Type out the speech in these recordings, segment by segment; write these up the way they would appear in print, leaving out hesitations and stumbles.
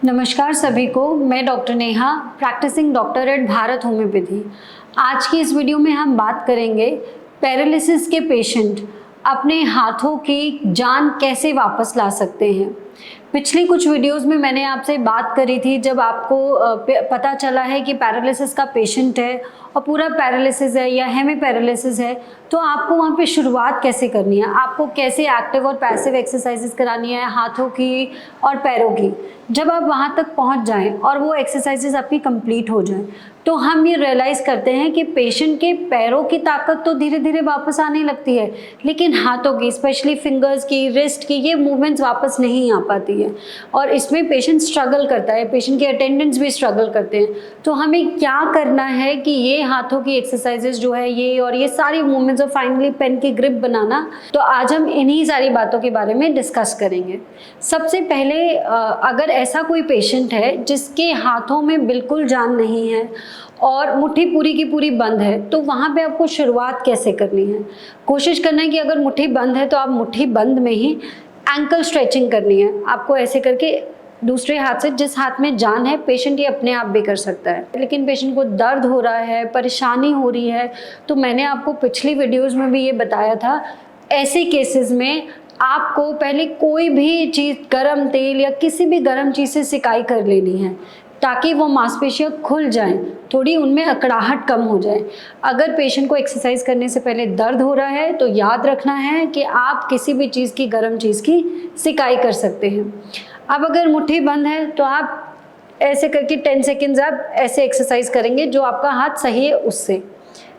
नमस्कार सभी को, मैं doctor Neha, practising doctor at Bharat homoeopathy. आज की इस वीडियो में हम बात करेंगे पैरालिसिस के पेशेंट अपने हाथों की जान कैसे वापस ला सकते हैं। पिछली कुछ वीडियोस में मैंने आपसे बात करी थी जब आपको पता चला है कि पैरालिसिस का पेशेंट है और पूरा पैरालिसिस है या हेमी पैरालिसिस है, तो आपको वहाँ पे शुरुआत कैसे करनी है, आपको कैसे एक्टिव और पैसिव एक्सरसाइजेस करानी है हाथों की और पैरों की। जब आप वहाँ तक पहुँच जाएं और वो एक्सरसाइजेस आपकी कंप्लीट हो जाएं, तो हम ये रियलाइज़ करते हैं कि पेशेंट के पैरों की ताकत तो धीरे धीरे वापस आने लगती है, लेकिन हाथों की, स्पेशली फिंगर्स की, रिस्ट की, ये मूवमेंट्स वापस नहीं आ पाती है और इसमें पेशेंट स्ट्रगल करता है, पेशेंट के अटेंडेंट्स भी स्ट्रगल करते हैं। तो हमें क्या करना है कि ये हाथों की एक्सरसाइजेस जो है ये सारी मूवमेंट्स और फाइनली पेन की ग्रिप बनाना, तो आज हम इन्हीं सारी बातों के बारे में डिस्कस करेंगे। सबसे पहले अगर ऐसा कोई पेशेंट है जिसके हाथों में बिल्कुल जान नहीं है और मुट्ठी पूरी की पूरी बंद है, तो वहाँ पे आपको शुरुआत कैसे करनी है। कोशिश करना है कि अगर मुट्ठी बंद है तो आप मुट्ठी बंद में ही एंकल स्ट्रेचिंग करनी है। आपको ऐसे करके दूसरे हाथ से, जिस हाथ में जान है, पेशेंट ये अपने आप भी कर सकता है, लेकिन पेशेंट को दर्द हो रहा है, परेशानी हो रही है, तो मैंने आपको पिछली वीडियोज़ में भी ये बताया था, ऐसे केसेस में आपको पहले कोई भी चीज़, गरम तेल या किसी भी गरम चीज़ से सिकाई कर लेनी है ताकि वो मांसपेशियाँ खुल जाएं, थोड़ी उनमें अकड़ाहट कम हो जाए। अगर पेशेंट को एक्सरसाइज करने से पहले दर्द हो रहा है तो याद रखना है कि आप किसी भी चीज़ की, गरम चीज़ की सिकाई कर सकते हैं। अब अगर मुट्ठी बंद है तो आप ऐसे करके 10 सेकेंड्स आप ऐसे एक्सरसाइज करेंगे, जो आपका हाथ सही है उससे,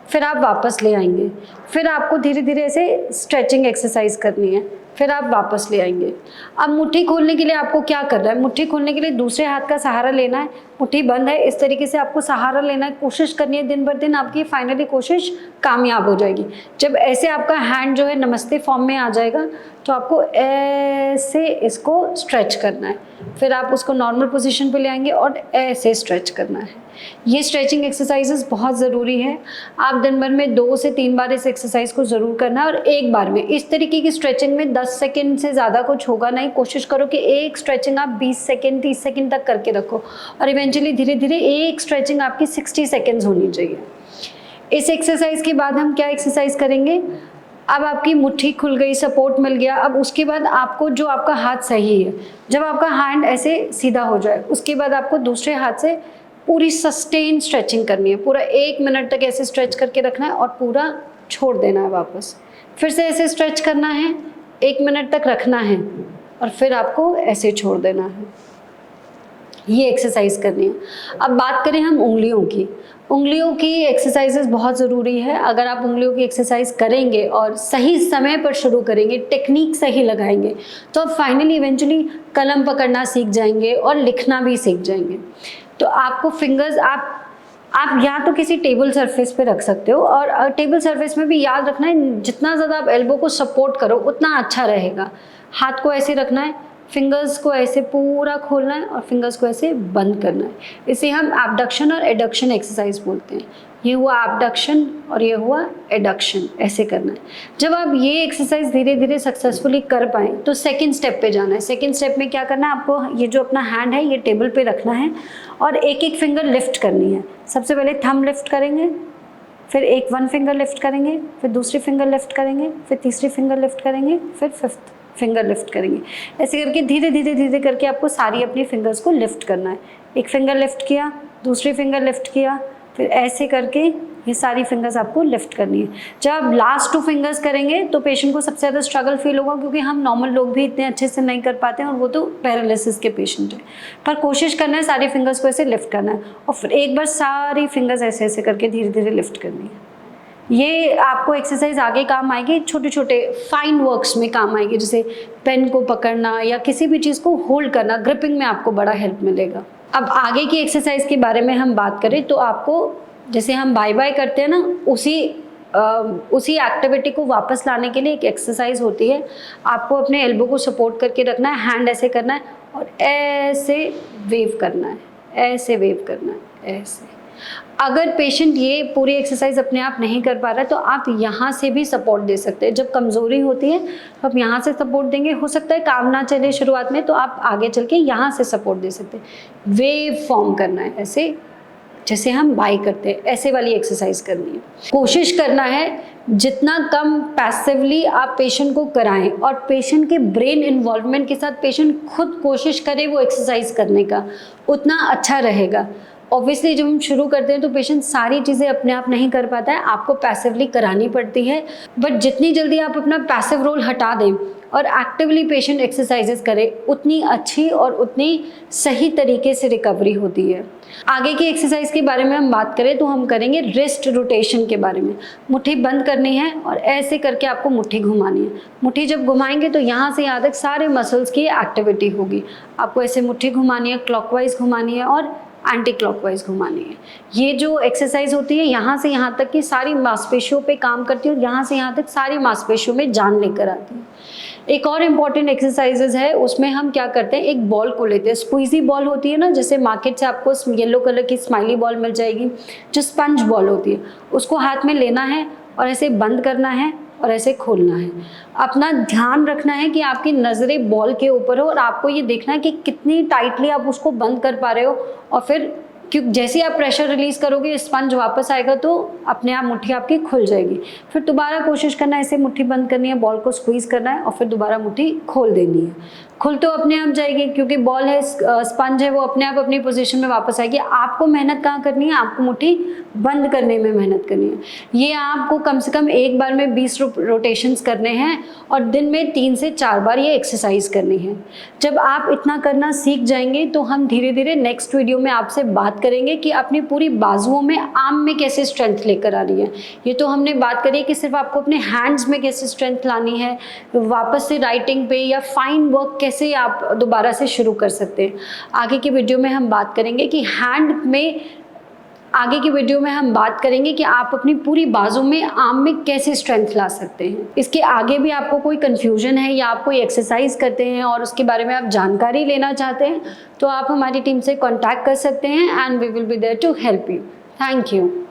फिर आप वापस ले आएंगे। फिर आपको धीरे धीरे ऐसे स्ट्रेचिंग एक्सरसाइज करनी है, फिर आप वापस ले आएंगे। अब मुट्ठी खोलने के लिए आपको क्या करना है, मुट्ठी खोलने के लिए दूसरे हाथ का सहारा लेना है। मुट्ठी बंद है, इस तरीके से आपको सहारा लेना है, कोशिश करनी है, दिन भर दिन आपकी फाइनली कोशिश कामयाब हो जाएगी। जब ऐसे आपका हैंड जो है नमस्ते फॉर्म में आ जाएगा, तो आपको ऐसे इसको स्ट्रेच करना है, फिर आप उसको नॉर्मल पोजीशन पे ले आएंगे और ऐसे स्ट्रेच करना है। ये स्ट्रेचिंग एक्सरसाइजेस बहुत ज़रूरी है। आप दिन भर में 2 से 3 बार इस एक्सरसाइज को ज़रूर करना है और एक बार में, इस तरीके की स्ट्रेचिंग में 10 सेकेंड से ज़्यादा कुछ होगा नहीं। कोशिश करो कि एक स्ट्रेचिंग आप 20 सेकेंड 30 सेकेंड तक करके रखो और इवेंचुअली धीरे धीरे एक स्ट्रेचिंग आपकी 60 सेकेंड्स होनी चाहिए। इस एक्सरसाइज के बाद हम क्या एक्सरसाइज करेंगे, अब आपकी मुट्ठी खुल गई, सपोर्ट मिल गया। अब उसके बाद आपको, जो आपका हाथ सही है, जब आपका हैंड ऐसे सीधा हो जाए, उसके बाद आपको दूसरे हाथ से पूरी सस्टेन स्ट्रेचिंग करनी है। पूरा 1 मिनट तक ऐसे स्ट्रेच करके रखना है और पूरा छोड़ देना है वापस। फिर से ऐसे स्ट्रेच करना है, 1 मिनट तक रखना है और फिर आपको ऐसे छोड़ देना है। ये एक्सरसाइज करनी है। अब बात करें हम उंगलियों की। उंगलियों की एक्सरसाइजेस बहुत ज़रूरी है। अगर आप उंगलियों की एक्सरसाइज करेंगे और सही समय पर शुरू करेंगे, टेक्निक सही लगाएंगे, तो आप फाइनली इवेंचुअली कलम पकड़ना सीख जाएंगे और लिखना भी सीख जाएंगे। तो आपको फिंगर्स, आप या तो किसी टेबल सरफेस पे रख सकते हो, और टेबल सरफेस में भी याद रखना है, जितना ज़्यादा आप एल्बो को सपोर्ट करो उतना अच्छा रहेगा। हाथ को ऐसे रखना है, फिंगर्स को ऐसे पूरा खोलना है और फिंगर्स को ऐसे बंद करना है। इसे हम एबडक्शन और एडक्शन एक्सरसाइज बोलते हैं। ये हुआ एबडक्शन और ये हुआ एडक्शन, ऐसे करना है। जब आप ये एक्सरसाइज धीरे धीरे सक्सेसफुली कर पाएँ तो सेकेंड स्टेप पे जाना है। सेकेंड स्टेप में क्या करना है, आपको ये जो अपना हैंड है ये टेबल पे रखना है और एक एक फिंगर लिफ्ट करनी है। सबसे पहले थंब लिफ्ट करेंगे, फिर एक 1 फिंगर लिफ्ट करेंगे, फिर दूसरी फिंगर लिफ्ट करेंगे, फिर तीसरी फिंगर लिफ्ट करेंगे, फिर 5th फिंगर लिफ्ट करेंगे। ऐसे करके धीरे धीरे धीरे करके आपको सारी अपनी फिंगर्स को लिफ्ट करना है। एक फिंगर लिफ्ट किया, दूसरी फिंगर लिफ्ट किया, फिर ऐसे करके ये सारी फिंगर्स आपको लिफ्ट करनी है। जब आप लास्ट 2 फिंगर्स करेंगे तो पेशेंट को सबसे ज़्यादा स्ट्रगल फील होगा, क्योंकि हम नॉर्मल लोग भी इतने अच्छे से नहीं कर पाते हैं और वो तो पैरालिसिस के पेशेंट है। पर कोशिश करना है सारी फिंगर्स को ऐसे लिफ्ट करना है और फिर एक बार सारी फिंगर्स ऐसे ऐसे करके धीरे धीरे लिफ्ट करनी है। ये आपको एक्सरसाइज आगे काम आएगी, छोटे छोटे फाइन वर्क्स में काम आएगी, जैसे पेन को पकड़ना या किसी भी चीज़ को होल्ड करना, ग्रिपिंग में आपको बड़ा हेल्प मिलेगा। अब आगे की एक्सरसाइज के बारे में हम बात करें तो आपको, जैसे हम बाय बाय करते हैं ना, उसी एक्टिविटी को वापस लाने के लिए एक एक्सरसाइज होती है। आपको अपने एल्बो को सपोर्ट करके रखना है, हैंड ऐसे करना है और ऐसे वेव करना है, ऐसे वेव करना है, ऐसे। अगर पेशेंट ये पूरी एक्सरसाइज अपने आप नहीं कर पा रहा है तो आप यहाँ से भी सपोर्ट दे सकते हैं। जब कमज़ोरी होती है तो आप यहाँ से सपोर्ट देंगे, हो सकता है काम ना चले शुरुआत में तो आप आगे चल के यहाँ से सपोर्ट दे सकते हैं। वेव फॉर्म करना है, ऐसे जैसे हम बाई करते हैं, ऐसे वाली एक्सरसाइज करनी है। कोशिश करना है जितना कम पैसिवली आप पेशेंट को कराएं और पेशेंट के ब्रेन इन्वॉल्वमेंट के साथ पेशेंट खुद कोशिश करे वो एक्सरसाइज करने का, उतना अच्छा रहेगा। ऑब्वियसली जब हम शुरू करते हैं तो पेशेंट सारी चीज़ें अपने आप नहीं कर पाता है, आपको पैसिवली करानी पड़ती है। बट जितनी जल्दी आप अपना पैसिव रोल हटा दें और एक्टिवली पेशेंट एक्सरसाइजेस करे, उतनी अच्छी और उतनी सही तरीके से रिकवरी होती है। आगे की एक्सरसाइज के बारे में हम बात करें तो हम करेंगे रिस्ट रोटेशन के बारे में। मुट्ठी बंद करनी है और ऐसे करके आपको मुट्ठी घुमानी है। मुट्ठी जब घुमाएंगे तो यहाँ से यहाँ तक सारे मसल्स की एक्टिविटी होगी। आपको ऐसे मुट्ठी घुमानी है, क्लॉकवाइज घुमानी है और एंटी क्लॉकवाइज घुमानी है। ये जो एक्सरसाइज होती है यहाँ से यहाँ तक की सारी मांसपेशियों पे काम करती है और यहाँ से यहाँ तक सारी मांसपेशियों में जान लेकर आती है। एक और इम्पॉर्टेंट एक्सरसाइजेज है, उसमें हम क्या करते हैं, एक बॉल को लेते हैं। स्क्वीजी बॉल होती है ना, जैसे मार्केट से आपको येलो कलर की स्माइली बॉल मिल जाएगी, जो स्पंज बॉल होती है, उसको हाथ में लेना है और ऐसे बंद करना है और ऐसे खोलना है। अपना ध्यान रखना है कि आपकी नज़रें बॉल के ऊपर हो और आपको ये देखना है कि कितनी टाइटली आप उसको बंद कर पा रहे हो। और फिर क्योंकि जैसे आप प्रेशर रिलीज़ करोगे स्पंज वापस आएगा तो अपने आप मुट्ठी आपकी खुल जाएगी। फिर दोबारा कोशिश करना है, ऐसे मुट्ठी बंद करनी है, बॉल को स्क्वीज़ करना है और फिर दोबारा मुट्ठी खोल देनी है। खुल तो अपने आप जाएगी क्योंकि बॉल है, स्पंज है, वो अपने आप अपनी पोजीशन में वापस आएगी। आपको मेहनत कहाँ करनी है, आपको मुट्ठी बंद करने में मेहनत करनी है। ये आपको कम से कम एक बार में 20 रोटेशंस करने हैं और दिन में 3 से 4 बार ये एक्सरसाइज करनी है। जब आप इतना करना सीख जाएंगे तो हम धीरे धीरे नेक्स्ट वीडियो में आपसे बात करेंगे कि अपनी पूरी बाजुओं में, आर्म में कैसे स्ट्रेंथ लेकर आ रही है। ये तो हमने बात करी है कि सिर्फ आपको अपने हैंड्स में कैसे स्ट्रेंथ लानी है, वापस से राइटिंग पे या फाइन वर्क कैसे आप दोबारा से शुरू कर सकते हैं। आगे की वीडियो में हम बात करेंगे कि आप अपनी पूरी बाजू में, आर्म में कैसे स्ट्रेंथ ला सकते हैं। इसके आगे भी आपको कोई कंफ्यूजन है या आप कोई एक्सरसाइज करते हैं और उसके बारे में आप जानकारी लेना चाहते हैं तो आप हमारी टीम से कांटेक्ट कर सकते हैं and we will be there to help you. Thank you.